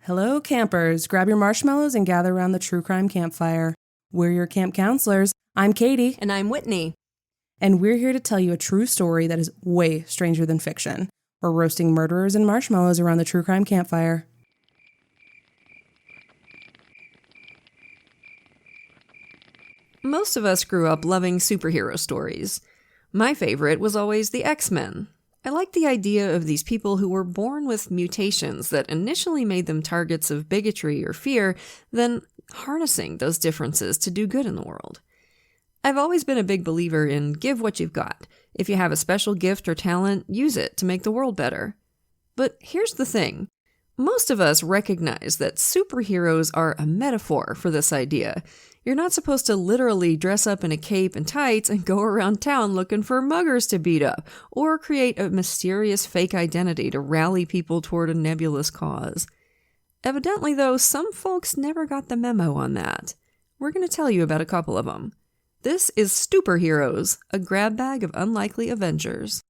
Hello, campers. Grab your marshmallows and gather around the true crime campfire. We're your camp counselors. I'm Katie. And I'm Whitney. And we're here to tell you a true story that is way stranger than fiction. We're roasting murderers and marshmallows around the true crime campfire. Most of us grew up loving superhero stories. My favorite was always the X-Men. I liked the idea of these people who were born with mutations that initially made them targets of bigotry or fear, then harnessing those differences to do good in the world. I've always been a big believer in give what you've got. If you have a special gift or talent, use it to make the world better. But here's the thing. Most of us recognize that superheroes are a metaphor for this idea. You're not supposed to literally dress up in a cape and tights and go around town looking for muggers to beat up, or create a mysterious fake identity to rally people toward a nebulous cause. Evidently, though, some folks never got the memo on that. We're going to tell you about a couple of them. This is Stooperheroes, a grab bag of unlikely Avengers.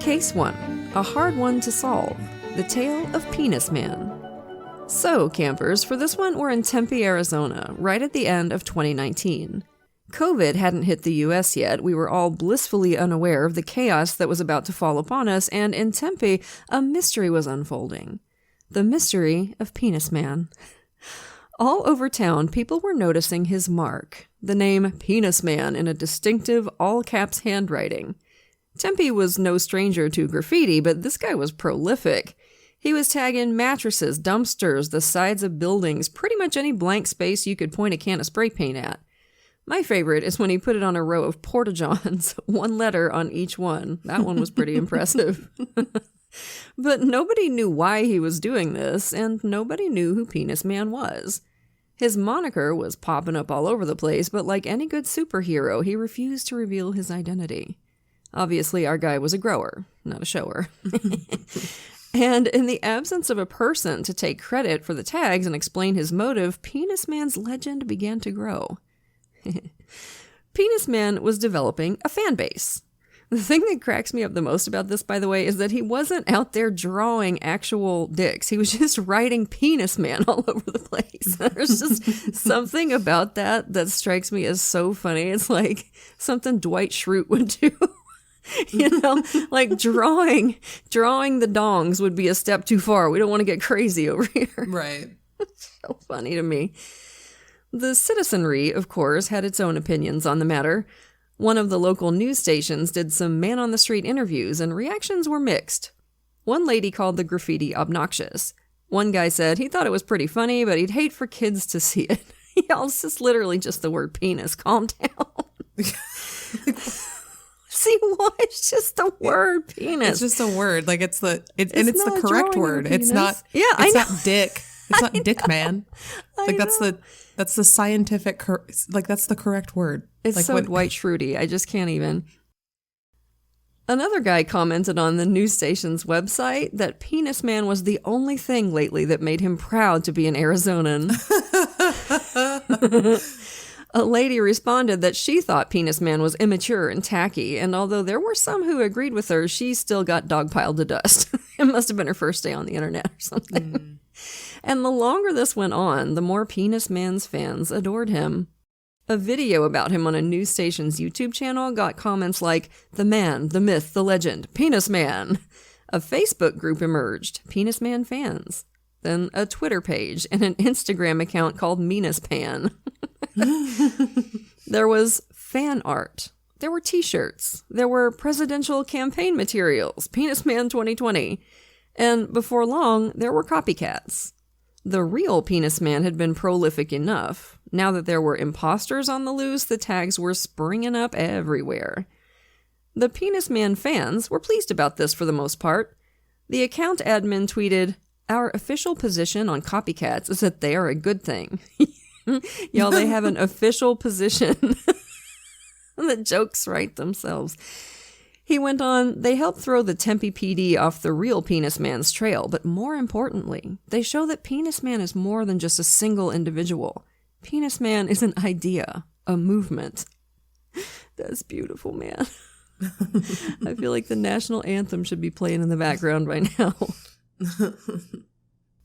Case 1. A hard one to solve. The Tale of Penis Man. So, campers, for this one, we're in Tempe, Arizona, right at the end of 2019. COVID hadn't hit the US yet. We were all blissfully unaware of the chaos that was about to fall upon us, and in Tempe, a mystery was unfolding. The mystery of Penis Man. All over town, people were noticing his mark, the name Penis Man in a distinctive all-caps handwriting. Tempe was no stranger to graffiti, but this guy was prolific. He was tagging mattresses, dumpsters, the sides of buildings, pretty much any blank space you could point a can of spray paint at. My favorite is when he put it on a row of porta-johns, one letter on each one. That one was pretty impressive. But nobody knew why he was doing this, and nobody knew who Penis Man was. His moniker was popping up all over the place, but like any good superhero, he refused to reveal his identity. Obviously, our guy was a grower, not a shower. And in the absence of a person to take credit for the tags and explain his motive, Penis Man's legend began to grow. Penis Man was developing a fan base. The thing that cracks me up the most about this, by the way, is that he wasn't out there drawing actual dicks. He was just writing Penis Man all over the place. There's just something about that strikes me as so funny. It's like something Dwight Schrute would do. You know, like drawing the dongs would be a step too far. We don't want to get crazy over here. Right. So funny to me. The citizenry, of course, had its own opinions on the matter. One of the local news stations did some man-on-the-street interviews, and reactions were mixed. One lady called the graffiti obnoxious. One guy said he thought it was pretty funny, but he'd hate for kids to see it. Y'all, it's just literally just the word penis. Calm down. See what? It's just the word penis. It's just a word. Like it's the correct word. It's not. Yeah, it's not dick. It's not dick man. Like that's the scientific. That's the correct word. It's like so Dwight Schrute. I just can't even. Another guy commented on the news station's website that Penis Man was the only thing lately that made him proud to be an Arizonan. A lady responded that she thought Penis Man was immature and tacky, and although there were some who agreed with her, she still got dogpiled to dust. It must have been her first day on the internet or something. And the longer this went on, the more Penis Man's fans adored him. A video about him on a news station's YouTube channel got comments like, "The man, the myth, the legend, Penis Man." A Facebook group emerged, Penis Man fans. Then a Twitter page and an Instagram account called Meanus Pan. There was fan art. There were t-shirts. There were presidential campaign materials, Penis Man 2020. And before long, there were copycats. The real Penis Man had been prolific enough. Now that there were imposters on the loose, the tags were springing up everywhere. The Penis Man fans were pleased about this for the most part. The account admin tweeted, "Our official position on copycats is that they are a good thing." Y'all, they have an official position. The jokes write themselves. He went on, "They help throw the Tempe PD off the real Penis Man's trail, but more importantly, they show that Penis Man is more than just a single individual. Penis Man is an idea, a movement. That's beautiful, man. I feel like the national anthem should be playing in the background by now.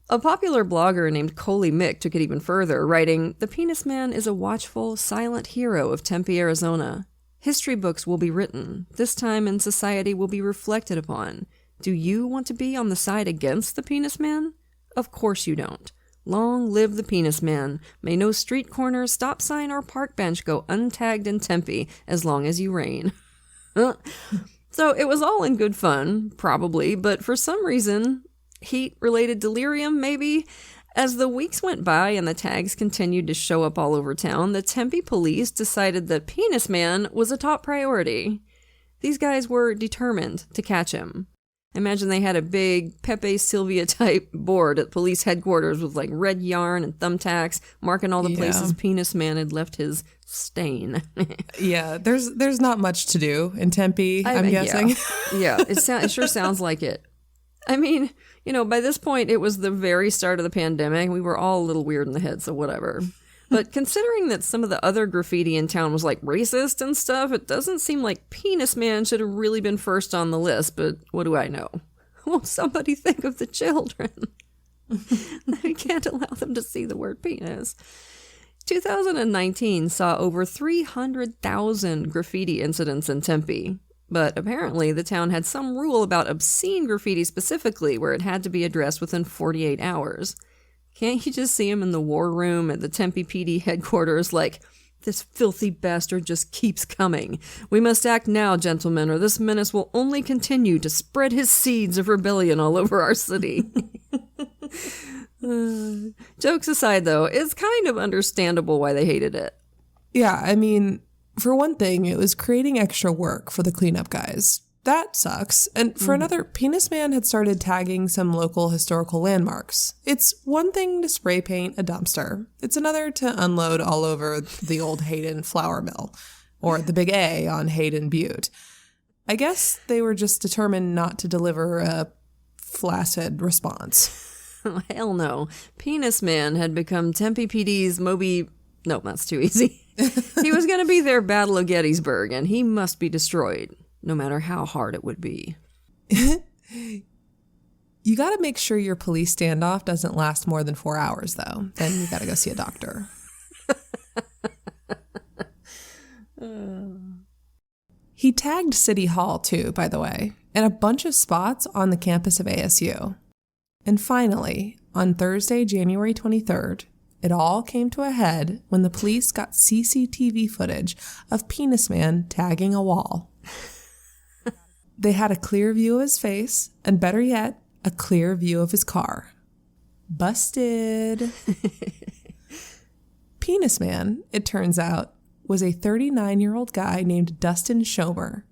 A popular blogger named Coley Mick took it even further, writing, "The Penis Man is a watchful, silent hero of Tempe, Arizona. History books will be written. This time in society will be reflected upon. Do you want to be on the side against the Penis Man? Of course you don't. Long live the Penis Man. May no street corner, stop sign, or park bench go untagged in Tempe as long as you reign." So it was all in good fun, probably, but for some reason, heat-related delirium, maybe? As the weeks went by and the tags continued to show up all over town, the Tempe police decided that Penis Man was a top priority. These guys were determined to catch him. Imagine they had a big Pepe Sylvia type board at police headquarters with like red yarn and thumbtacks marking all the places Penis Man had left his stain. Yeah, there's not much to do in Tempe, I'm guessing. Yeah, it sure sounds like it. I mean, by this point, it was the very start of the pandemic. We were all a little weird in the head, so whatever. But considering that some of the other graffiti in town was like racist and stuff, it doesn't seem like Penis Man should have really been first on the list, but what do I know? Won't somebody think of the children? We can't allow them to see the word penis. 2019 saw over 300,000 graffiti incidents in Tempe. But apparently the town had some rule about obscene graffiti specifically, where it had to be addressed within 48 hours. Can't you just see him in the war room at the Tempe PD headquarters like, "This filthy bastard just keeps coming. We must act now, gentlemen, or this menace will only continue to spread his seeds of rebellion all over our city." Jokes aside, though, it's kind of understandable why they hated it. Yeah, I mean, for one thing, it was creating extra work for the cleanup guys. That sucks. And for another, Penis Man had started tagging some local historical landmarks. It's one thing to spray paint a dumpster. It's another to unload all over the old Hayden flour mill, or the Big A on Hayden Butte. I guess they were just determined not to deliver a flaccid response. Hell no. Penis Man had become Tempe PD's Moby... No, that's too easy. He was going to be their Battle of Gettysburg, and he must be destroyed, no matter how hard it would be. You got to make sure your police standoff doesn't last more than 4 hours, though. Then you got to go see a doctor. He tagged City Hall, too, by the way, and a bunch of spots on the campus of ASU. And finally, on Thursday, January 23rd, it all came to a head when the police got CCTV footage of Penis Man tagging a wall. They had a clear view of his face, and better yet, a clear view of his car. Busted. Penis Man, it turns out, was a 39-year-old guy named Dustin Schmer.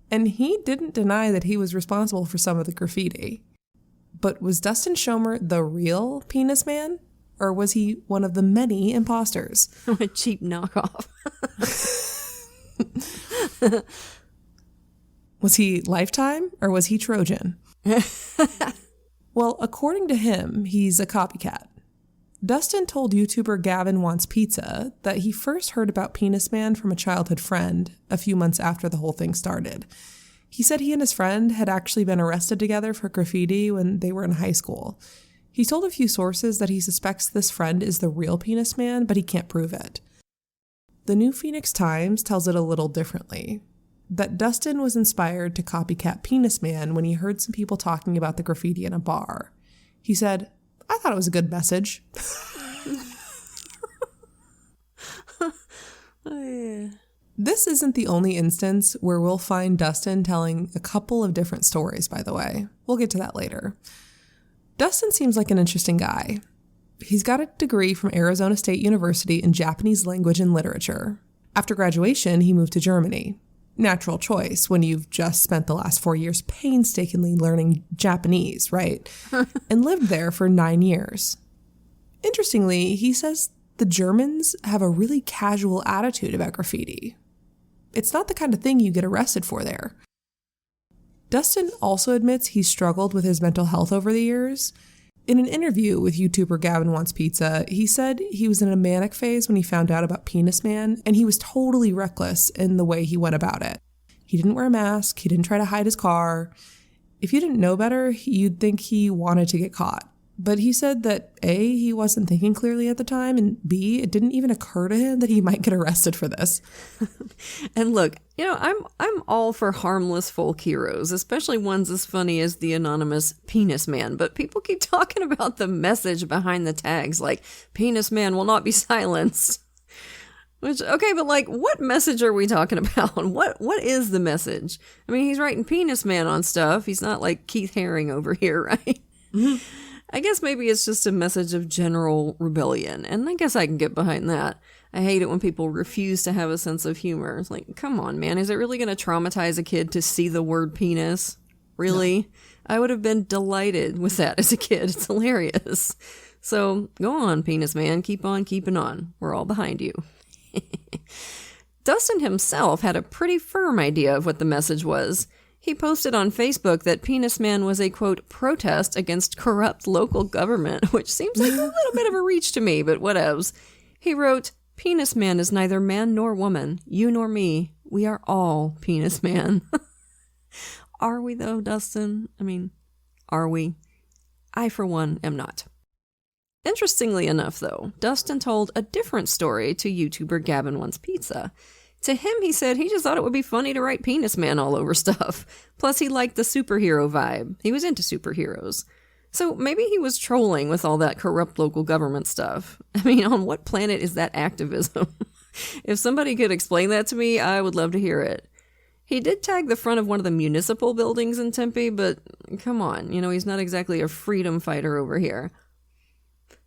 And he didn't deny that he was responsible for some of the graffiti. But was Dustin Schmer the real Penis Man? Or was he one of the many imposters? A cheap knockoff. Was he Lifetime or was he Trojan? Well, according to him, he's a copycat. Dustin told YouTuber Gavin Wants Pizza that he first heard about Penis Man from a childhood friend a few months after the whole thing started. He said he and his friend had actually been arrested together for graffiti when they were in high school. He told a few sources that he suspects this friend is the real Penis Man, but he can't prove it. The New Phoenix Times tells it a little differently, that Dustin was inspired to copycat Penis Man when he heard some people talking about the graffiti in a bar. He said, "I thought it was a good message." This isn't the only instance where we'll find Dustin telling a couple of different stories, by the way. We'll get to that later. Dustin seems like an interesting guy. He's got a degree from Arizona State University in Japanese language and literature. After graduation, he moved to Germany. Natural choice when you've just spent the last 4 years painstakingly learning Japanese, right? And lived there for 9 years. Interestingly, he says the Germans have a really casual attitude about graffiti. It's not the kind of thing you get arrested for there. Dustin also admits he struggled with his mental health over the years. In an interview with YouTuber Gavin Wants Pizza, he said he was in a manic phase when he found out about Penis Man, and he was totally reckless in the way he went about it. He didn't wear a mask. He didn't try to hide his car. If you didn't know better, you'd think he wanted to get caught. But he said that A, he wasn't thinking clearly at the time, and B, it didn't even occur to him that he might get arrested for this. And look, I'm all for harmless folk heroes, especially ones as funny as the anonymous Penis Man. But people keep talking about the message behind the tags, like Penis Man will not be silenced. Which, okay, but like, what message are we talking about? What is the message? I mean, he's writing Penis Man on stuff. He's not like Keith Haring over here, right? Mm-hmm. I guess maybe it's just a message of general rebellion, and I guess I can get behind that. I hate it when people refuse to have a sense of humor. It's like, come on, man, is it really going to traumatize a kid to see the word penis? Really? No. I would have been delighted with that as a kid. It's hilarious. So go on, Penis Man, keep on keeping on. We're all behind you. Dustin himself had a pretty firm idea of what the message was. He posted on Facebook that Penis Man was a, quote, protest against corrupt local government, which seems like a little bit of a reach to me, but whatevs. He wrote, Penis Man is neither man nor woman, you nor me. We are all Penis Man. Are we, though, Dustin? I mean, are we? I, for one, am not. Interestingly enough, though, Dustin told a different story to YouTuber Gavin Wants Pizza. To him, he said he just thought it would be funny to write Penis Man all over stuff. Plus, he liked the superhero vibe. He was into superheroes. So maybe he was trolling with all that corrupt local government stuff. I mean, on what planet is that activism? If somebody could explain that to me, I would love to hear it. He did tag the front of one of the municipal buildings in Tempe, but come on, he's not exactly a freedom fighter over here.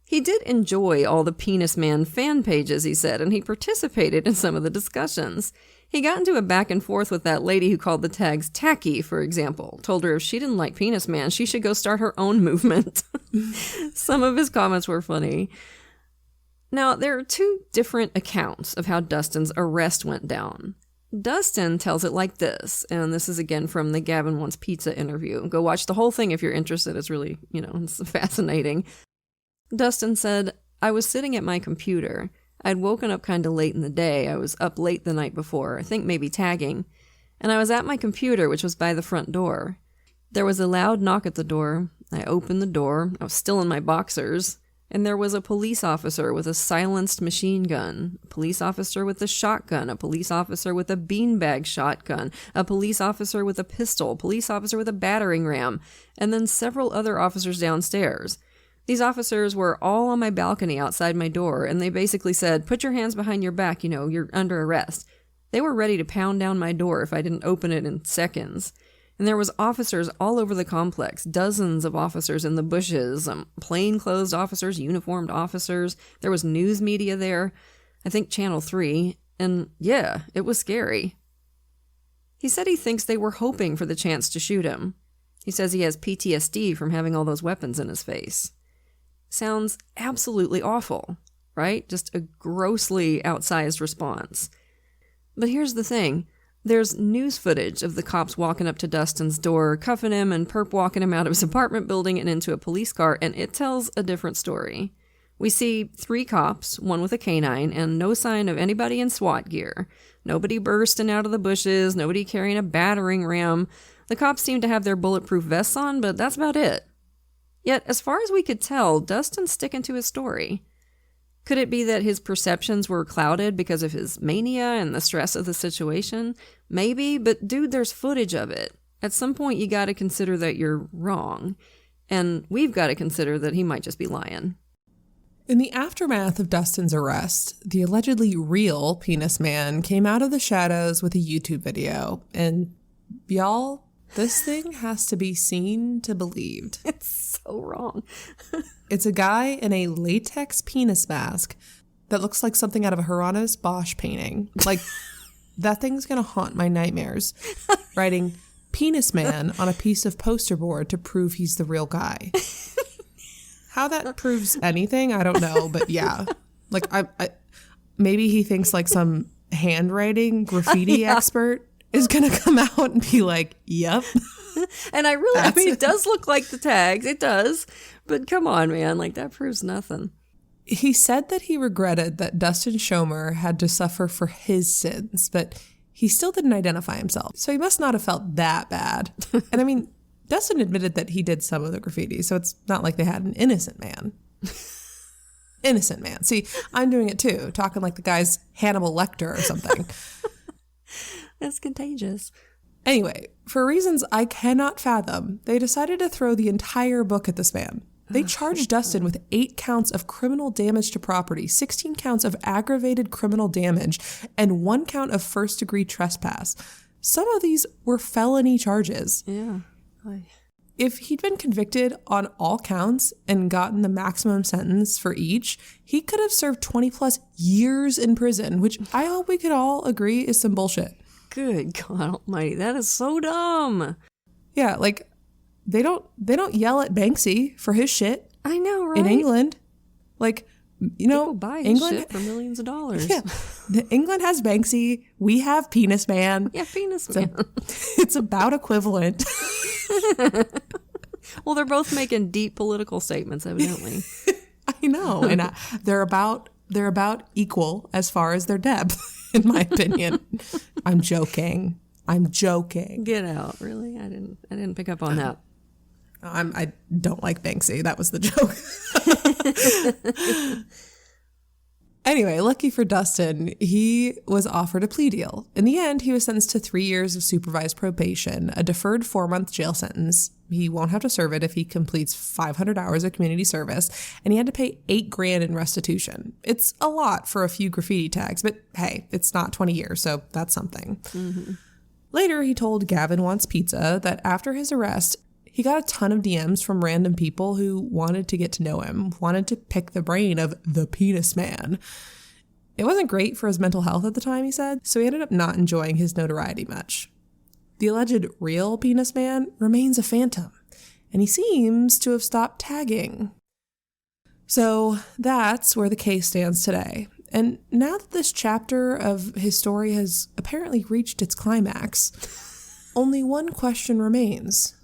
He did enjoy all the Penis Man fan pages, he said, and he participated in some of the discussions. He got into a back and forth with that lady who called the tags tacky, for example. Told her if she didn't like Penis Man, she should go start her own movement. Some of his comments were funny. Now, there are two different accounts of how Dustin's arrest went down. Dustin tells it like this, and this is again from the Gavin Wants Pizza interview. Go watch the whole thing if you're interested. It's really, it's fascinating. Dustin said, I was sitting at my computer. I'd woken up kind of late in the day. I was up late the night before, I think maybe tagging. And I was at my computer, which was by the front door. There was a loud knock at the door. I opened the door. I was still in my boxers. And there was a police officer with a silenced machine gun, a police officer with a shotgun, a police officer with a beanbag shotgun, a police officer with a pistol, a police officer with a battering ram, and then several other officers downstairs. These officers were all on my balcony outside my door, and they basically said, put your hands behind your back, you're under arrest. They were ready to pound down my door if I didn't open it in seconds. And there was officers all over the complex, dozens of officers in the bushes, plainclothes officers, uniformed officers. There was news media there, I think Channel 3, and yeah, it was scary. He said he thinks they were hoping for the chance to shoot him. He says he has PTSD from having all those weapons in his face. Sounds absolutely awful, right? Just a grossly outsized response. But here's the thing. There's news footage of the cops walking up to Dustin's door, cuffing him and perp walking him out of his apartment building and into a police car, and it tells a different story. We see 3 cops, one with a canine, and no sign of anybody in SWAT gear. Nobody bursting out of the bushes, nobody carrying a battering ram. The cops seem to have their bulletproof vests on, but that's about it. Yet, as far as we could tell, Dustin's sticking to his story. Could it be that his perceptions were clouded because of his mania and the stress of the situation? Maybe, but dude, there's footage of it. At some point, you gotta consider that you're wrong. And we've gotta consider that he might just be lying. In the aftermath of Dustin's arrest, the allegedly real Penis Man came out of the shadows with a YouTube video. And y'all, this thing has to be seen to believed. It's so wrong. It's a guy in a latex penis mask that looks like something out of a Hieronymus Bosch painting. Like, that thing's going to haunt my nightmares. Writing Penis Man on a piece of poster board to prove he's the real guy. How that proves anything, I don't know. But yeah, like I maybe he thinks like some handwriting graffiti expert is going to come out and be like, yep. And I mean, it does look like the tags. It does. But come on, man. Like, that proves nothing. He said that he regretted that Dustin Schmer had to suffer for his sins, but he still didn't identify himself. So he must not have felt that bad. And I mean, Dustin admitted that he did some of the graffiti, so it's not like they had an innocent man. Innocent man. See, I'm doing it too, talking like the guy's Hannibal Lecter or something. That's contagious. Anyway, for reasons I cannot fathom, they decided to throw the entire book at this man. They charged Dustin with 8 counts of criminal damage to property, 16 counts of aggravated criminal damage, and 1 count of first-degree trespass. Some of these were felony charges. Yeah. If he'd been convicted on all counts and gotten the maximum sentence for each, he could have served 20-plus years in prison, which I hope we could all agree is some bullshit. Good God almighty. That is so dumb. Yeah, like, they don't yell at Banksy for his shit. I know, right? In England. Like, you know, people buy his England shit for millions of dollars. Yeah. England has Banksy. We have Penis Man. Yeah, Penis Man. It's about equivalent. Well, they're both making deep political statements, evidently. I know. And they're about equal as far as their depth, in my opinion. I'm joking. Get out. Really? I didn't pick up on that. I don't like Banksy. That was the joke. Anyway, lucky for Dustin, he was offered a plea deal. In the end, he was sentenced to 3 years of supervised probation, a deferred 4-month jail sentence. He won't have to serve it if he completes 500 hours of community service, and he had to pay $8,000 in restitution. It's a lot for a few graffiti tags, but hey, it's not 20 years, so that's something. Mm-hmm. Later, he told Gavin Wants Pizza that after his arrest, he got a ton of DMs from random people who wanted to get to know him, wanted to pick the brain of the Penis Man. It wasn't great for his mental health at the time, he said, so he ended up not enjoying his notoriety much. The alleged real Penis Man remains a phantom, and he seems to have stopped tagging. So that's where the case stands today. And now that this chapter of his story has apparently reached its climax, only one question remains.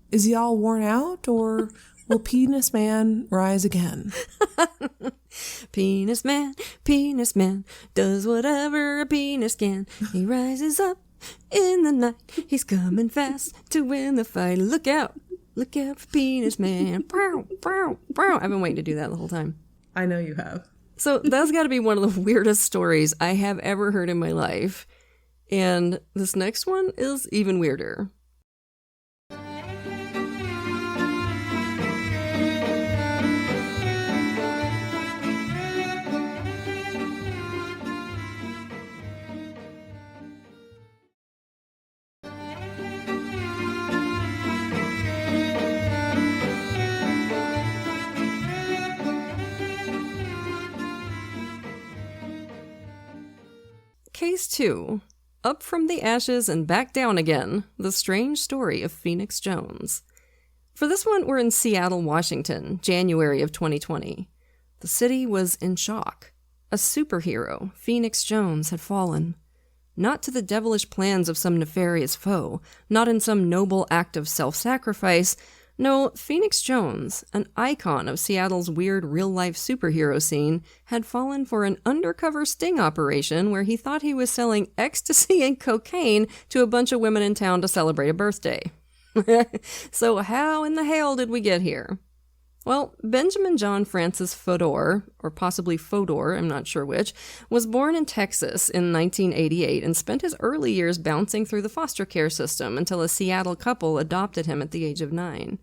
Is he all worn out, or will Penis Man rise again? Penis Man, does whatever a penis can. He rises up in the night. He's coming fast to win the fight. Look out for Penis Man. I've been waiting to do that the whole time. I know you have. So that's got to be one of the weirdest stories I have ever heard in my life. And this next one is even weirder. Case 2. Up from the ashes and back down again. The strange story of Phoenix Jones. For this one, we're in Seattle, Washington, January of 2020. The city was in shock. A superhero, Phoenix Jones, had fallen. Not to the devilish plans of some nefarious foe, not in some noble act of self-sacrifice. No, Phoenix Jones, an icon of Seattle's weird real-life superhero scene, had fallen for an undercover sting operation where he thought he was selling ecstasy and cocaine to a bunch of women in town to celebrate a birthday. So how in the hell did we get here? Well, Benjamin John Francis Fodor, or possibly Fodor, I'm not sure which, was born in Texas in 1988 and spent his early years bouncing through the foster care system until a Seattle couple adopted him at the age of 9.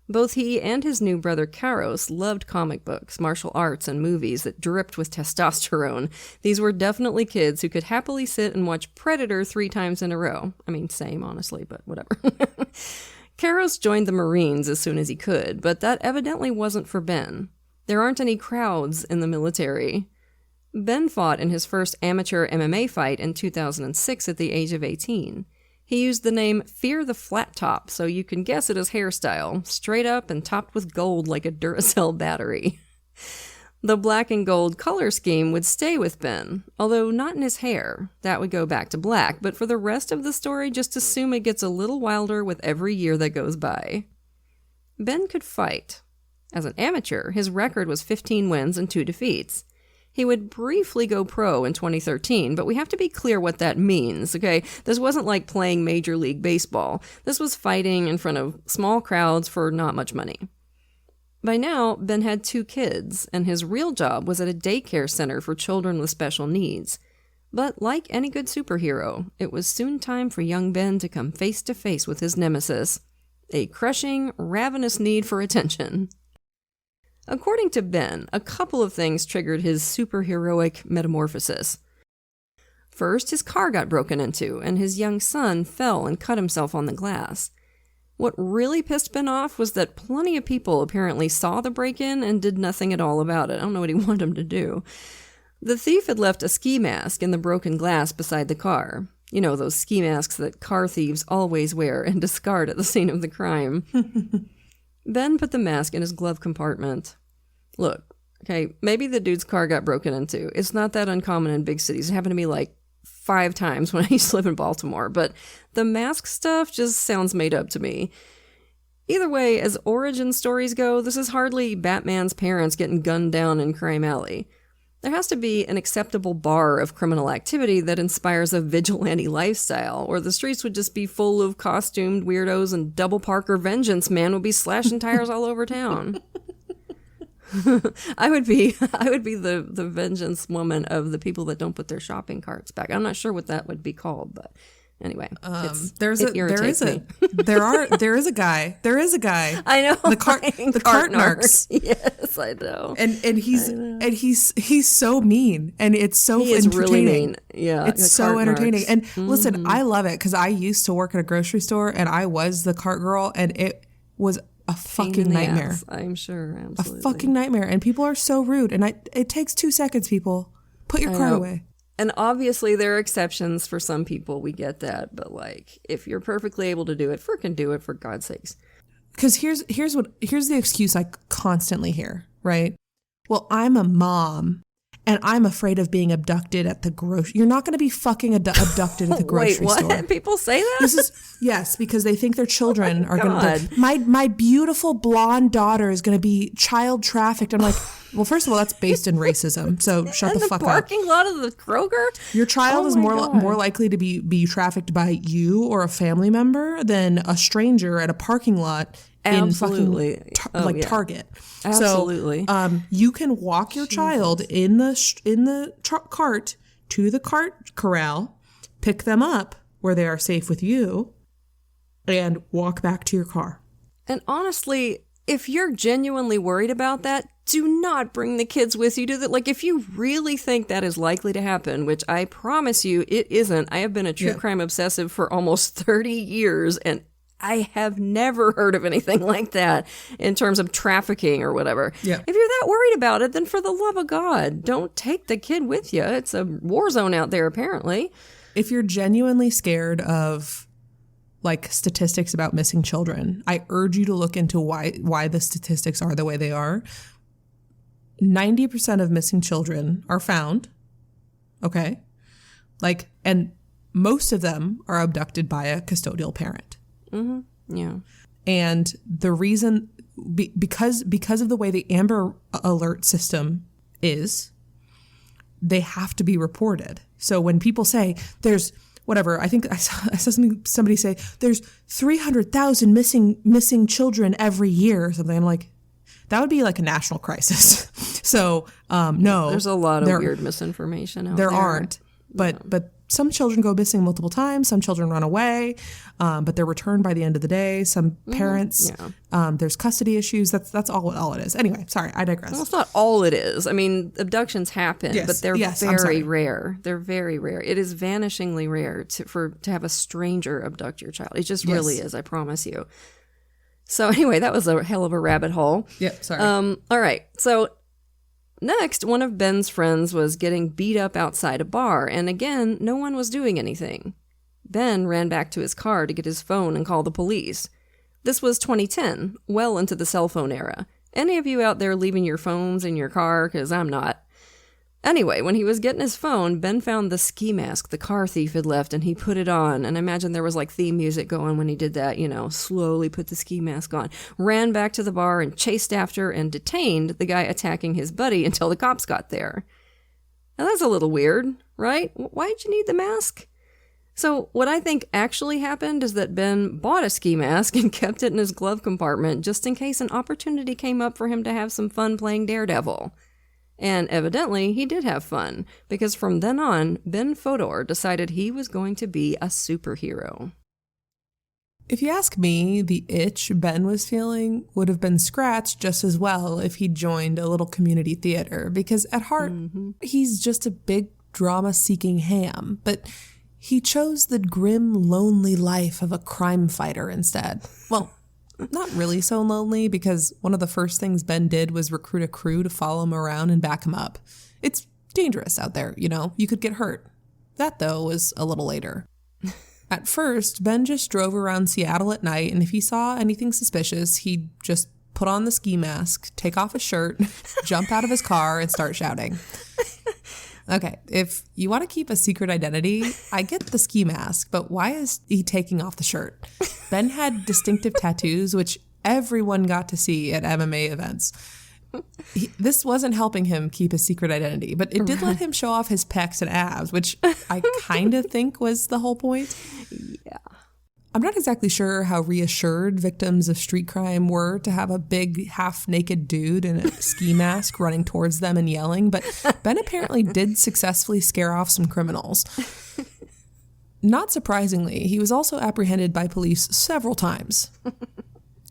Both he and his new brother Karos loved comic books, martial arts, and movies that dripped with testosterone. These were definitely kids who could happily sit and watch Predator 3 times in a row. I mean, same, honestly, but whatever. Karos joined the Marines as soon as he could, but that evidently wasn't for Ben. There aren't any crowds in the military. Ben fought in his first amateur MMA fight in 2006 at the age of 18. He used the name Fear the Flat Top, so you can guess at his hairstyle, straight up and topped with gold like a Duracell battery. The black and gold color scheme would stay with Ben, although not in his hair. That would go back to black, but for the rest of the story, just assume it gets a little wilder with every year that goes by. Ben could fight. As an amateur, his record was 15 wins and 2 defeats. He would briefly go pro in 2013, but we have to be clear what that means, okay? This wasn't like playing Major League Baseball. This was fighting in front of small crowds for not much money. By now, Ben had 2 kids, and his real job was at a daycare center for children with special needs. But like any good superhero, it was soon time for young Ben to come face to face with his nemesis, a crushing, ravenous need for attention. According to Ben, a couple of things triggered his superheroic metamorphosis. First, his car got broken into, and his young son fell and cut himself on the glass. What really pissed Ben off was that plenty of people apparently saw the break-in and did nothing at all about it. I don't know what he wanted them to do. The thief had left a ski mask in the broken glass beside the car. You know, those ski masks that car thieves always wear and discard at the scene of the crime. Ben put the mask in his glove compartment. Look, okay, maybe the dude's car got broken into. It's not that uncommon in big cities. It happened to me like 5 times when I used to live in Baltimore, but the mask stuff just sounds made up to me. Either way, as origin stories go, this is hardly Batman's parents getting gunned down in Crime Alley. There has to be an acceptable bar of criminal activity that inspires a vigilante lifestyle, or the streets would just be full of costumed weirdos and double Parker vengeance man would be slashing tires all over town. I would be the vengeance woman of the people that don't put their shopping carts back. I'm not sure what that would be called, but anyway, there is a guy. I know the cart narcs. Yes, I know. And he's so mean, and it's so he is entertaining. Really mean. Yeah, it's so entertaining. Narcs. And listen, I love it because I used to work at a grocery store, and I was the cart girl, and it was a fucking nightmare. Ass, I'm sure, absolutely. A fucking nightmare, and people are so rude. And it takes 2 seconds. People, put your cart away. And obviously there are exceptions for some people. We get that, but like, if you're perfectly able to do it, frickin' do it, for God's sakes. Because here's the excuse I constantly hear, right? Well, I'm a mom, and I'm afraid of being abducted at the grocery. You're not going to be fucking abducted at the grocery Wait, what? store. People say that? Yes, because they think their children are going to. My beautiful blonde daughter is going to be child trafficked. I'm like, well, first of all, that's based in racism. So shut the fuck up. The parking lot of the Kroger. Your child is more likely to be trafficked by you or a family member than a stranger at a parking lot. Absolutely. In fucking Target. Absolutely. So you can walk your child in the cart to the cart corral, pick them up where they are safe with you, and walk back to your car. And honestly, if you're genuinely worried about that, do not bring the kids with you to that. Like, if you really think that is likely to happen, which I promise you it isn't. I have been a true crime obsessive for almost 30 years, and I have never heard of anything like that in terms of trafficking or whatever. Yeah. If you're that worried about it, then for the love of God, don't take the kid with you. It's a war zone out there, apparently. If you're genuinely scared of like statistics about missing children, I urge you to look into why the statistics are the way they are. 90% of missing children are found. Okay. Like, and most of them are abducted by a custodial parent. Mm-hmm. Yeah. And the reason, because of the way the Amber Alert system is, they have to be reported. So when people say there's whatever, I think I saw somebody say there's 300,000 missing children every year or something. I'm like, that would be like a national crisis. So no, there's a lot of weird misinformation out there. There aren't, but some children go missing multiple times. Some children run away, but they're returned by the end of the day. Some parents, there's custody issues. That's all it is. Anyway, sorry, I digress. Well, it's not all it is. I mean, abductions happen, but they're very rare. They're very rare. It is vanishingly rare to have a stranger abduct your child. It just really is, I promise you. So anyway, that was a hell of a rabbit hole. Yep, sorry. All right, so next, one of Ben's friends was getting beat up outside a bar, and again, no one was doing anything. Ben ran back to his car to get his phone and call the police. This was 2010, well into the cell phone era. Any of you out there leaving your phones in your car? Because I'm not. Anyway, when he was getting his phone, Ben found the ski mask the car thief had left, and he put it on. And I imagine there was like theme music going when he did that, slowly put the ski mask on. Ran back to the bar and chased after and detained the guy attacking his buddy until the cops got there. Now that's a little weird, right? Why'd you need the mask? So what I think actually happened is that Ben bought a ski mask and kept it in his glove compartment just in case an opportunity came up for him to have some fun playing Daredevil. And evidently, he did have fun, because from then on, Ben Fodor decided he was going to be a superhero. If you ask me, the itch Ben was feeling would have been scratched just as well if he'd joined a little community theater, because at heart, he's just a big drama-seeking ham, but he chose the grim, lonely life of a crime fighter instead. Well, not really so lonely, because one of the first things Ben did was recruit a crew to follow him around and back him up. It's dangerous out there, you could get hurt. That, though, was a little later. At first, Ben just drove around Seattle at night, and if he saw anything suspicious, he'd just put on the ski mask, take off his shirt, jump out of his car, and start shouting. Okay, if you want to keep a secret identity, I get the ski mask, but why is he taking off the shirt? Ben had distinctive tattoos, which everyone got to see at MMA events. This wasn't helping him keep his secret identity, but it did let him show off his pecs and abs, which I kind of think was the whole point. Yeah. I'm not exactly sure how reassured victims of street crime were to have a big half-naked dude in a ski mask running towards them and yelling, but Ben apparently did successfully scare off some criminals. Not surprisingly, he was also apprehended by police several times.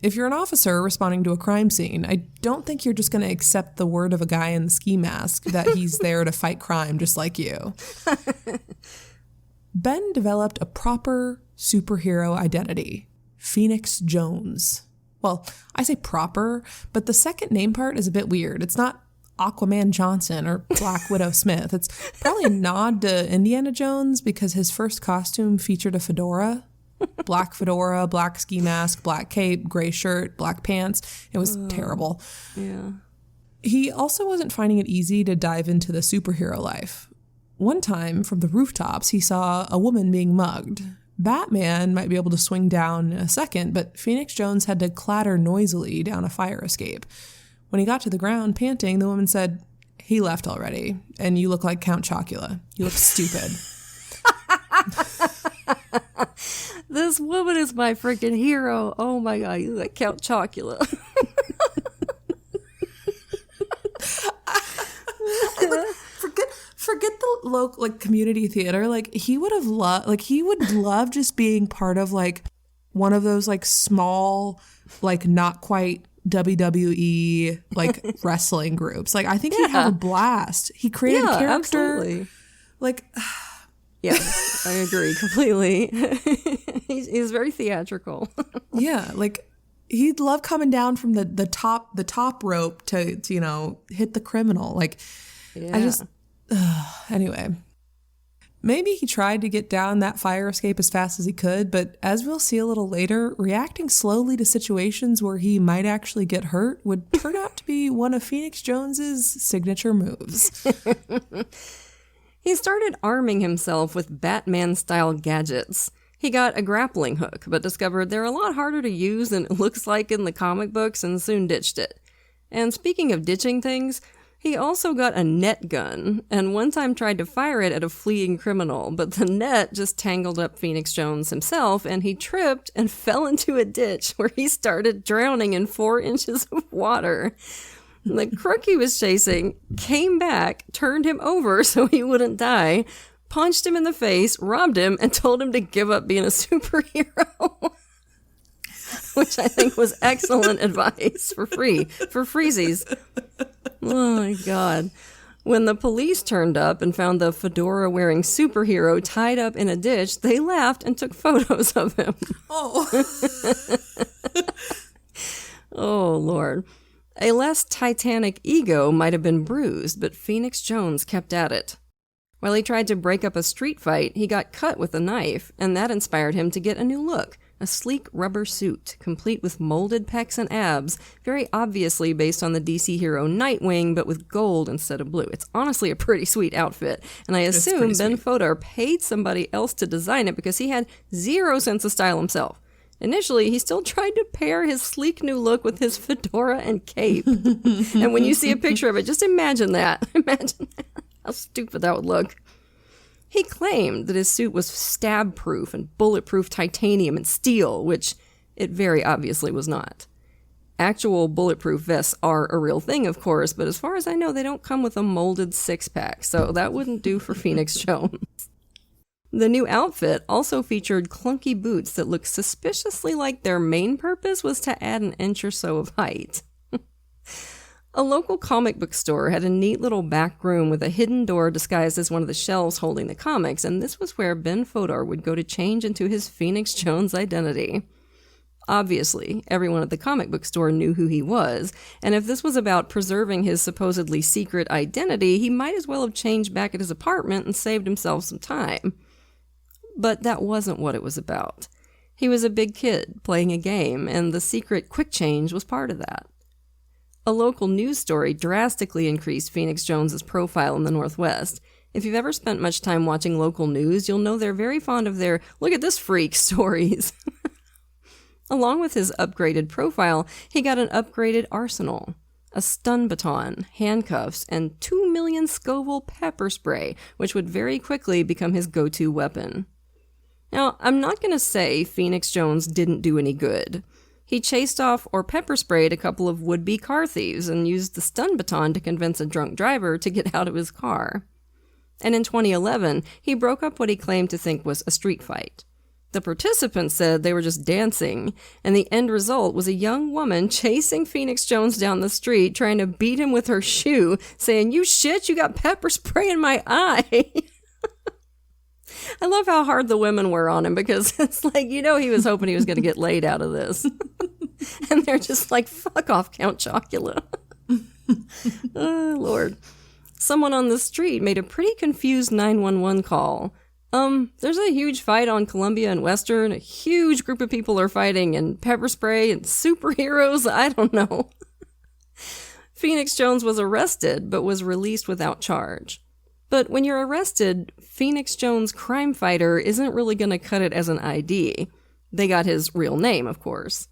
If you're an officer responding to a crime scene, I don't think you're just going to accept the word of a guy in the ski mask that he's there to fight crime just like you. Ben developed a proper superhero identity, Phoenix Jones. Well, I say proper, but the second name part is a bit weird. It's not Aquaman Johnson or Black Widow Smith. It's probably a nod to Indiana Jones because his first costume featured a fedora. Black fedora, black ski mask, black cape, gray shirt, black pants. It was terrible. Yeah. He also wasn't finding it easy to dive into the superhero life. One time, from the rooftops, he saw a woman being mugged. Batman might be able to swing down in a second, but Phoenix Jones had to clatter noisily down a fire escape. When he got to the ground, panting, the woman said, "He left already, and you look like Count Chocula. You look stupid." This woman is my freaking hero. Oh my God, you look like Count Chocula. Forget the local community theater. He would have loved he would love just being part of one of those small not quite WWE wrestling groups. I think he'd have a blast. He created a character. Absolutely. Yeah, I agree completely. He's very theatrical. Yeah, he'd love coming down from the top rope to hit the criminal. Anyway, maybe he tried to get down that fire escape as fast as he could, but as we'll see a little later, reacting slowly to situations where he might actually get hurt would turn out to be one of Phoenix Jones's signature moves. He started arming himself with Batman-style gadgets. He got a grappling hook, but discovered they're a lot harder to use than it looks like in the comic books and soon ditched it. And speaking of ditching things, he also got a net gun, and one time tried to fire it at a fleeing criminal, but the net just tangled up Phoenix Jones himself, and he tripped and fell into a ditch where he started drowning in 4 inches of water. The crook he was chasing came back, turned him over so he wouldn't die, punched him in the face, robbed him, and told him to give up being a superhero. Which I think was excellent advice for freezies. Oh my God. When the police turned up and found the fedora-wearing superhero tied up in a ditch, they laughed and took photos of him. Oh. Oh, Lord. A less titanic ego might have been bruised, but Phoenix Jones kept at it. While he tried to break up a street fight, he got cut with a knife, and that inspired him to get a new look, a sleek rubber suit, complete with molded pecs and abs, very obviously based on the DC hero Nightwing, but with gold instead of blue. It's honestly a pretty sweet outfit, and I assume Ben Fodor paid somebody else to design it because he had zero sense of style himself. Initially, he still tried to pair his sleek new look with his fedora and cape. And when you see a picture of it, just imagine that. Imagine that. How stupid that would look. He claimed that his suit was stab-proof and bulletproof titanium and steel, which it very obviously was not. Actual bulletproof vests are a real thing, of course, but as far as I know, they don't come with a molded six-pack, so that wouldn't do for Phoenix Jones. The new outfit also featured clunky boots that looked suspiciously like their main purpose was to add an inch or so of height. A local comic book store had a neat little back room with a hidden door disguised as one of the shelves holding the comics, and this was where Ben Fodor would go to change into his Phoenix Jones identity. Obviously, everyone at the comic book store knew who he was, and if this was about preserving his supposedly secret identity, he might as well have changed back at his apartment and saved himself some time. But that wasn't what it was about. He was a big kid playing a game, and the secret quick change was part of that. A local news story drastically increased Phoenix Jones's profile in the Northwest. If you've ever spent much time watching local news, you'll know they're very fond of their "look at this freak" stories. Along with his upgraded profile, he got an upgraded arsenal, a stun baton, handcuffs, and 2 million Scoville pepper spray, which would very quickly become his go-to weapon. Now, I'm not going to say Phoenix Jones didn't do any good. He chased off or pepper sprayed a couple of would-be car thieves and used the stun baton to convince a drunk driver to get out of his car. And in 2011, he broke up what he claimed to think was a street fight. The participants said they were just dancing, and the end result was a young woman chasing Phoenix Jones down the street, trying to beat him with her shoe, saying, "You shit, you got pepper spray in my eye." I love how hard the women were on him because it's like, he was hoping he was going to get laid out of this. And they're just like, fuck off, Count Chocula. Oh, Lord. Someone on the street made a pretty confused 911 call. There's a huge fight on Columbia and Western. A huge group of people are fighting, and pepper spray and superheroes. I don't know. Phoenix Jones was arrested, but was released without charge. But when you're arrested, Phoenix Jones crime fighter isn't really going to cut it as an ID. They got his real name, of course.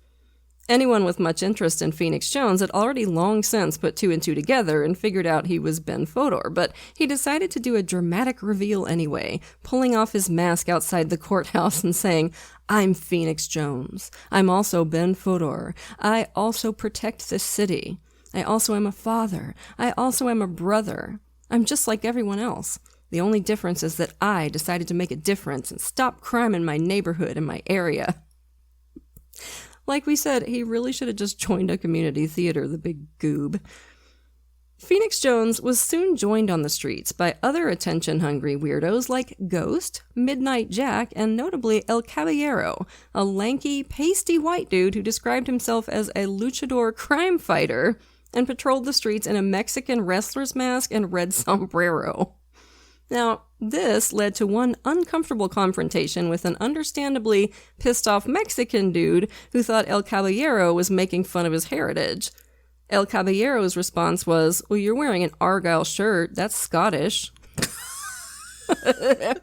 Anyone with much interest in Phoenix Jones had already long since put two and two together and figured out he was Ben Fodor, but he decided to do a dramatic reveal anyway, pulling off his mask outside the courthouse and saying, "I'm Phoenix Jones. I'm also Ben Fodor. I also protect this city. I also am a father. I also am a brother. I'm just like everyone else. The only difference is that I decided to make a difference and stop crime in my neighborhood and my area." Like we said, he really should have just joined a community theater, the big goob. Phoenix Jones was soon joined on the streets by other attention-hungry weirdos like Ghost, Midnight Jack, and notably El Caballero, a lanky, pasty white dude who described himself as a luchador crime fighter and patrolled the streets in a Mexican wrestler's mask and red sombrero. Now, this led to one uncomfortable confrontation with an understandably pissed-off Mexican dude who thought El Caballero was making fun of his heritage. El Caballero's response was, "Well, you're wearing an Argyle shirt. That's Scottish." The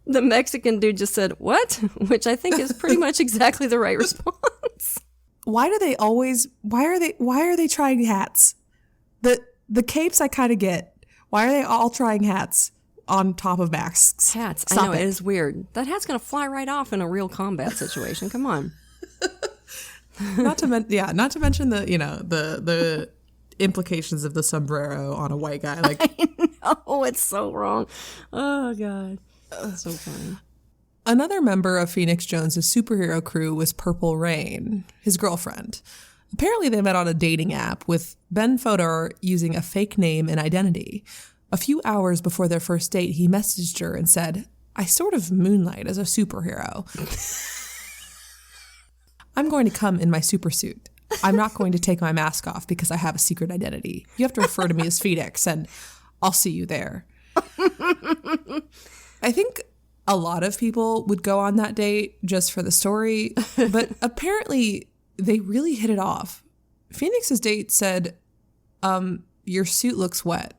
Mexican dude just said, "What?" Which I think is pretty much exactly the right response. Why are they trying hats? The capes I kind of get. Why are they all trying hats on top of masks? Hats. I know, it is weird. That hat's going to fly right off in a real combat situation. Come on. Not to mention the implications of the sombrero on a white guy. Like, I know, it's so wrong. Oh, God. So funny. Another member of Phoenix Jones's superhero crew was Purple Rain, his girlfriend. Apparently they met on a dating app, with Ben Fodor using a fake name and identity. A few hours before their first date, he messaged her and said, "I sort of moonlight as a superhero. I'm going to come in my super suit. I'm not going to take my mask off because I have a secret identity. You have to refer to me as Phoenix, and I'll see you there." I think a lot of people would go on that date just for the story, but apparently they really hit it off. Phoenix's date said, your suit looks wet.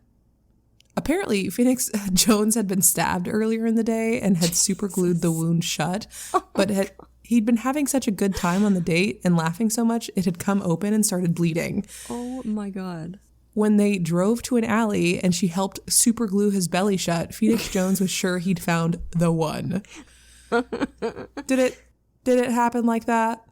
Apparently, Phoenix Jones had been stabbed earlier in the day and had super glued the wound shut, but he'd been having such a good time on the date and laughing so much, it had come open and started bleeding. Oh my God. When they drove to an alley and she helped super glue his belly shut, Phoenix Jones was sure he'd found the one. Did it happen like that?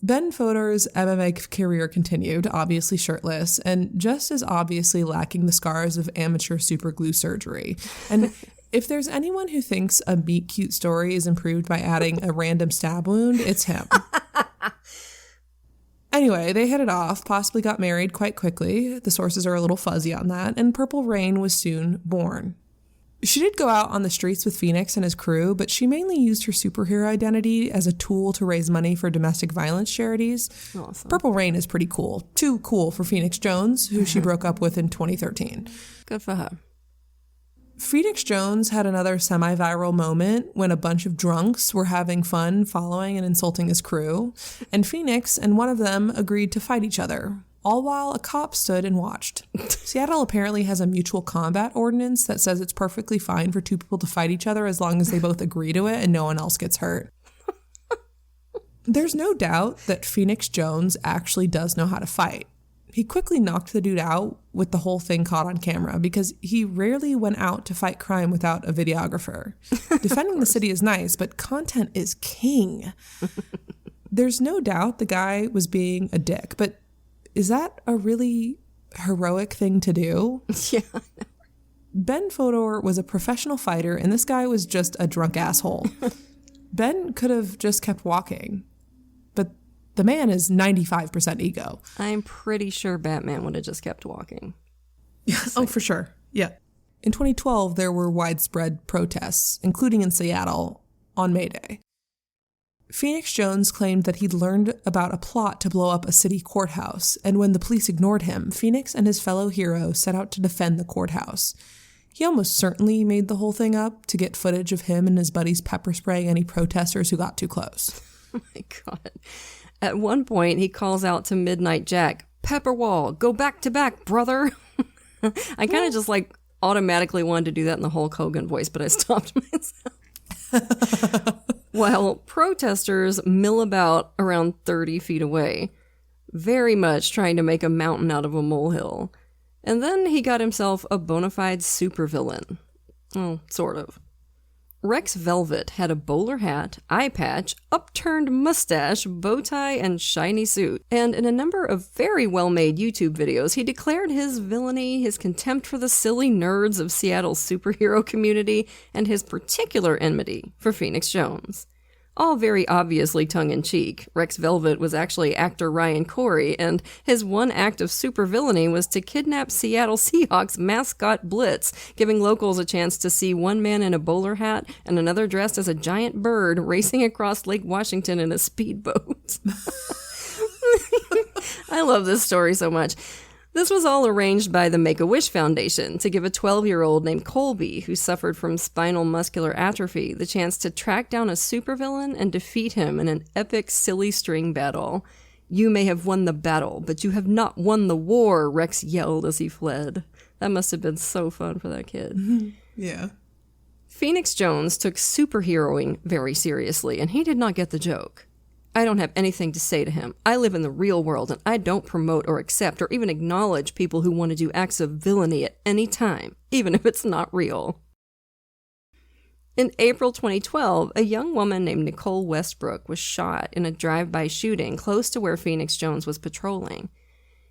Ben Fodor's MMA career continued, obviously shirtless, and just as obviously lacking the scars of amateur superglue surgery. And if there's anyone who thinks a meet cute story is improved by adding a random stab wound, it's him. Anyway, they hit it off, possibly got married quite quickly. The sources are a little fuzzy on that, and Purple Rain was soon born. She did go out on the streets with Phoenix and his crew, but she mainly used her superhero identity as a tool to raise money for domestic violence charities. Awesome. Purple Rain is pretty cool. Too cool for Phoenix Jones, who she broke up with in 2013. Good for her. Phoenix Jones had another semi-viral moment when a bunch of drunks were having fun following and insulting his crew, and Phoenix and one of them agreed to fight each other, all while a cop stood and watched. Seattle apparently has a mutual combat ordinance that says it's perfectly fine for two people to fight each other as long as they both agree to it and no one else gets hurt. There's no doubt that Phoenix Jones actually does know how to fight. He quickly knocked the dude out with the whole thing caught on camera because he rarely went out to fight crime without a videographer. Defending the city is nice, but content is king. There's no doubt the guy was being a dick, but is that a really heroic thing to do? Yeah. Ben Fodor was a professional fighter, and this guy was just a drunk asshole. Ben could have just kept walking, but the man is 95% ego. I'm pretty sure Batman would have just kept walking. Oh, for sure. Yeah. In 2012, there were widespread protests, including in Seattle, on May Day. Phoenix Jones claimed that he'd learned about a plot to blow up a city courthouse, and when the police ignored him, Phoenix and his fellow hero set out to defend the courthouse. He almost certainly made the whole thing up to get footage of him and his buddies pepper spraying any protesters who got too close. Oh my God. At one point, he calls out to Midnight Jack, "Pepperwall, go back to back, brother." I kind of just automatically wanted to do that in the Hulk Hogan voice, but I stopped myself. While protesters mill about around 30 feet away, very much trying to make a mountain out of a molehill. And then he got himself a bona fide supervillain. Well, sort of. Rex Velvet had a bowler hat, eye patch, upturned mustache, bow tie, and shiny suit. And in a number of very well-made YouTube videos, he declared his villainy, his contempt for the silly nerds of Seattle's superhero community, and his particular enmity for Phoenix Jones. All very obviously tongue-in-cheek. Rex Velvet was actually actor Ryan Corey, and his one act of supervillainy was to kidnap Seattle Seahawks mascot Blitz, giving locals a chance to see one man in a bowler hat and another dressed as a giant bird racing across Lake Washington in a speedboat. I love this story so much. This was all arranged by the Make-A-Wish Foundation to give a 12-year-old named Colby, who suffered from spinal muscular atrophy, the chance to track down a supervillain and defeat him in an epic silly string battle. "You may have won the battle, but you have not won the war," Rex yelled as he fled. That must have been so fun for that kid. Yeah. Phoenix Jones took superheroing very seriously, and he did not get the joke. "I don't have anything to say to him. I live in the real world, and I don't promote or accept or even acknowledge people who want to do acts of villainy at any time, even if it's not real." In April 2012, a young woman named Nicole Westbrook was shot in a drive-by shooting close to where Phoenix Jones was patrolling.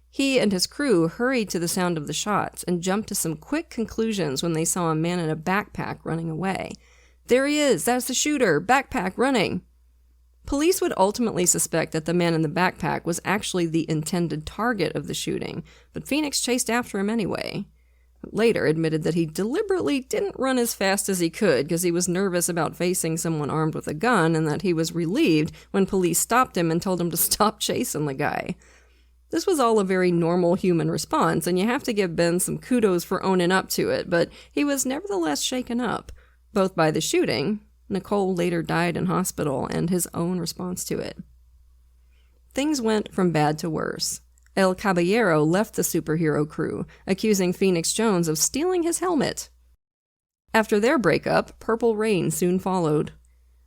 He and his crew hurried to the sound of the shots and jumped to some quick conclusions when they saw a man in a backpack running away. "There he is! That's the shooter! Backpack running!" Police would ultimately suspect that the man in the backpack was actually the intended target of the shooting, but Phoenix chased after him anyway. Later admitted that he deliberately didn't run as fast as he could because he was nervous about facing someone armed with a gun, and that he was relieved when police stopped him and told him to stop chasing the guy. This was all a very normal human response, and you have to give Ben some kudos for owning up to it, but he was nevertheless shaken up. both by the shooting, Nicole later died in hospital, and his own response to it. Things went from bad to worse. El Caballero left the superhero crew, accusing Phoenix Jones of stealing his helmet. After their breakup, Purple Rain soon followed.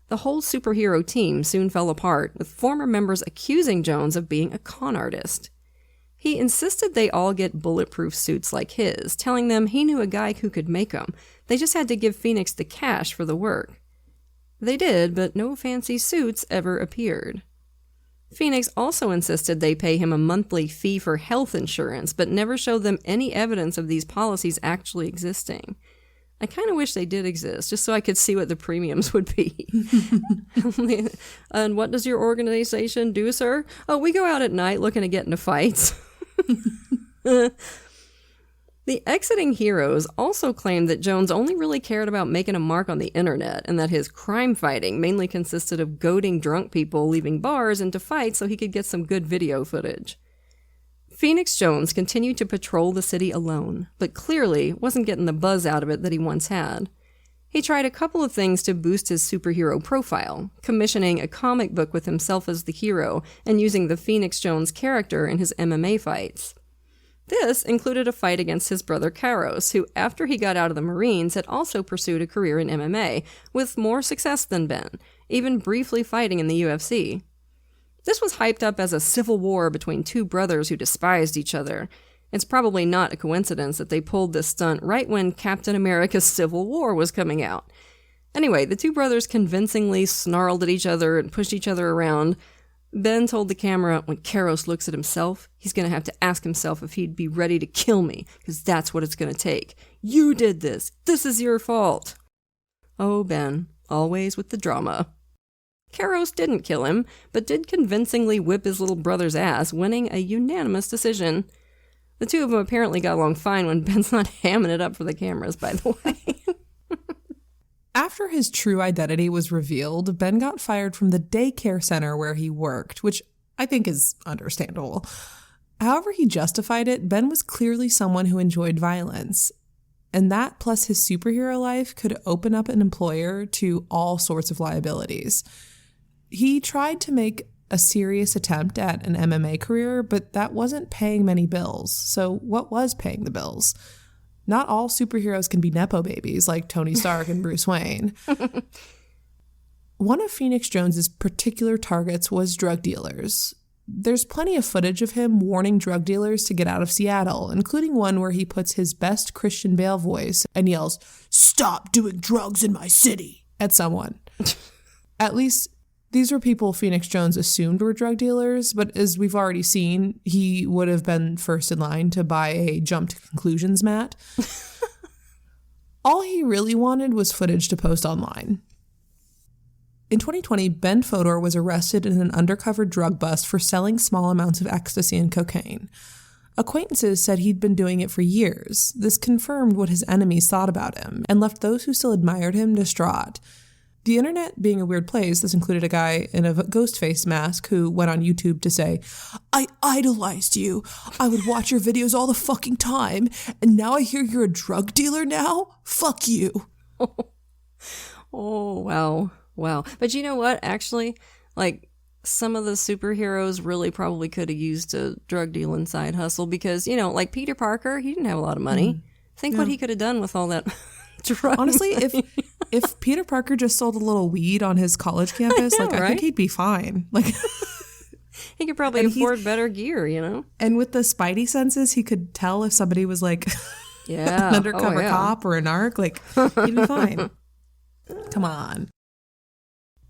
The whole superhero team soon fell apart, with former members accusing Jones of being a con artist. He insisted they all get bulletproof suits like his, telling them he knew a guy who could make them. They just had to give Phoenix the cash for the work. They did, but no fancy suits ever appeared. Phoenix also insisted they pay him a monthly fee for health insurance, but never showed them any evidence of these policies actually existing. I kind of wish they did exist, just so I could see what the premiums would be. And what does your organization do, sir? Oh, we go out at night looking to get into fights. The exiting heroes also claimed that Jones only really cared about making a mark on the internet, and that his crime fighting mainly consisted of goading drunk people leaving bars into fights so he could get some good video footage. Phoenix Jones continued to patrol the city alone, but clearly wasn't getting the buzz out of it that he once had. He tried a couple of things to boost his superhero profile, commissioning a comic book with himself as the hero and using the Phoenix Jones character in his MMA fights. This included a fight against his brother Karos, who, after he got out of the Marines, had also pursued a career in MMA, with more success than Ben, even briefly fighting in the UFC. This was hyped up as a civil war between two brothers who despised each other. It's probably not a coincidence that they pulled this stunt right when Captain America's Civil War was coming out. Anyway, the two brothers convincingly snarled at each other and pushed each other around. Ben told the camera, when Karos looks at himself, he's going to have to ask himself if he'd be ready to kill me, because that's what it's going to take. You did this. This is your fault. Oh, Ben, always with the drama. Karos didn't kill him, but did convincingly whip his little brother's ass, winning a unanimous decision. The two of them apparently got along fine when Ben's not hamming it up for the cameras, by the way. After his true identity was revealed, Ben got fired from the daycare center where he worked, which I think is understandable. However he justified it, Ben was clearly someone who enjoyed violence. And that, plus his superhero life, could open up an employer to all sorts of liabilities. He tried to make a serious attempt at an MMA career, but that wasn't paying many bills. So what was paying the bills? Not all superheroes can be Nepo babies like Tony Stark and Bruce Wayne. One of Phoenix Jones's particular targets was drug dealers. There's plenty of footage of him warning drug dealers to get out of Seattle, including one where he puts his best Christian Bale voice and yells, "Stop doing drugs in my city," at someone. At least these were people Phoenix Jones assumed were drug dealers, but as we've already seen, he would have been first in line to buy a jump to conclusions mat. All he really wanted was footage to post online. In 2020, Ben Fodor was arrested in an undercover drug bust for selling small amounts of ecstasy and cocaine. Acquaintances said he'd been doing it for years. This confirmed what his enemies thought about him and left those who still admired him distraught. The internet being a weird place, this included a guy in a ghost face mask who went on YouTube to say, "I idolized you. I would watch your videos all the fucking time. And now I hear you're a drug dealer now? Fuck you." Oh, wow. Wow. But you know what? Actually, like, some of the superheroes really probably could have used a drug dealing side hustle because, you know, like Peter Parker, he didn't have a lot of money. Think what he could have done with all that drug Honestly, money. if Peter Parker just sold a little weed on his college campus, I think he'd be fine. Like, he could probably afford better gear, you know? And with the spidey senses, he could tell if somebody was like an undercover cop or a narc. Like, he'd be fine. Come on.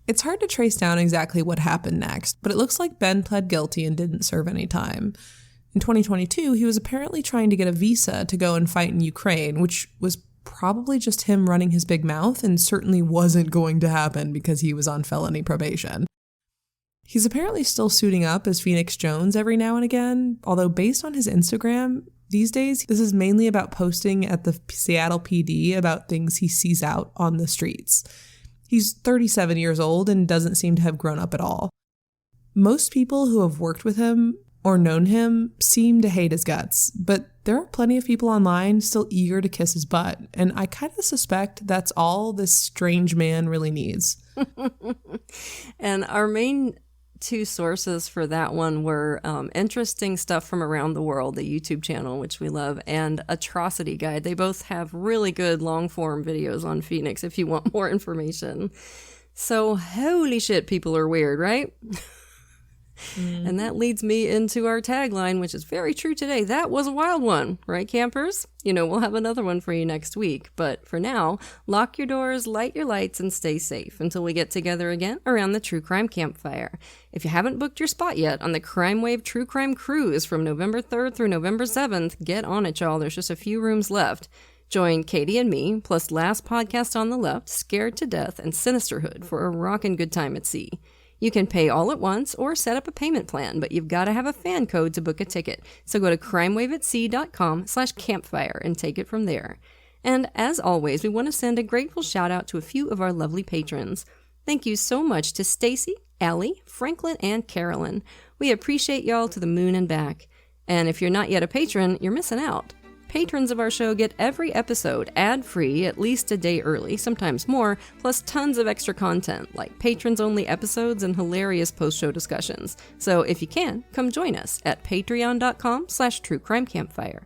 It's hard to trace down exactly what happened next, but it looks like Ben pled guilty and didn't serve any time. In 2022, he was apparently trying to get a visa to go and fight in Ukraine, which was probably just him running his big mouth and certainly wasn't going to happen because he was on felony probation. He's apparently still suiting up as Phoenix Jones every now and again, although based on his Instagram, these days, this is mainly about posting at the Seattle PD about things he sees out on the streets. He's 37 years old and doesn't seem to have grown up at all. Most people who have worked with him or known him seem to hate his guts, but there are plenty of people online still eager to kiss his butt, and I kind of suspect that's all this strange man really needs. And our main two sources for that one were interesting stuff from around the world, the YouTube channel, which we love, and Atrocity Guide. They both have really good long-form videos on Phoenix if you want more information. So holy shit, people are weird, right? And that leads me into our tagline, which is very true today. That was a wild one, right, campers? You know, we'll have another one for you next week. But for now, lock your doors, light your lights, and stay safe until we get together again around the True Crime Campfire. If you haven't booked your spot yet on the Crime Wave True Crime Cruise from November 3rd through November 7th, get on it, y'all. There's just a few rooms left. Join Katie and me, plus Last Podcast on the Left, Scared to Death, and Sinisterhood for a rockin' good time at sea. You can pay all at once or set up a payment plan, but you've got to have a fan code to book a ticket. So go to crimewaveatsea.com/campfire and take it from there. And as always, we want to send a grateful shout out to a few of our lovely patrons. Thank you so much to Stacy, Allie, Franklin, and Carolyn. We appreciate y'all to the moon and back. And if you're not yet a patron, you're missing out. Patrons of our show get every episode ad-free at least a day early, sometimes more, plus tons of extra content, like patrons-only episodes and hilarious post-show discussions. So if you can, come join us at patreon.com/truecrimecampfire.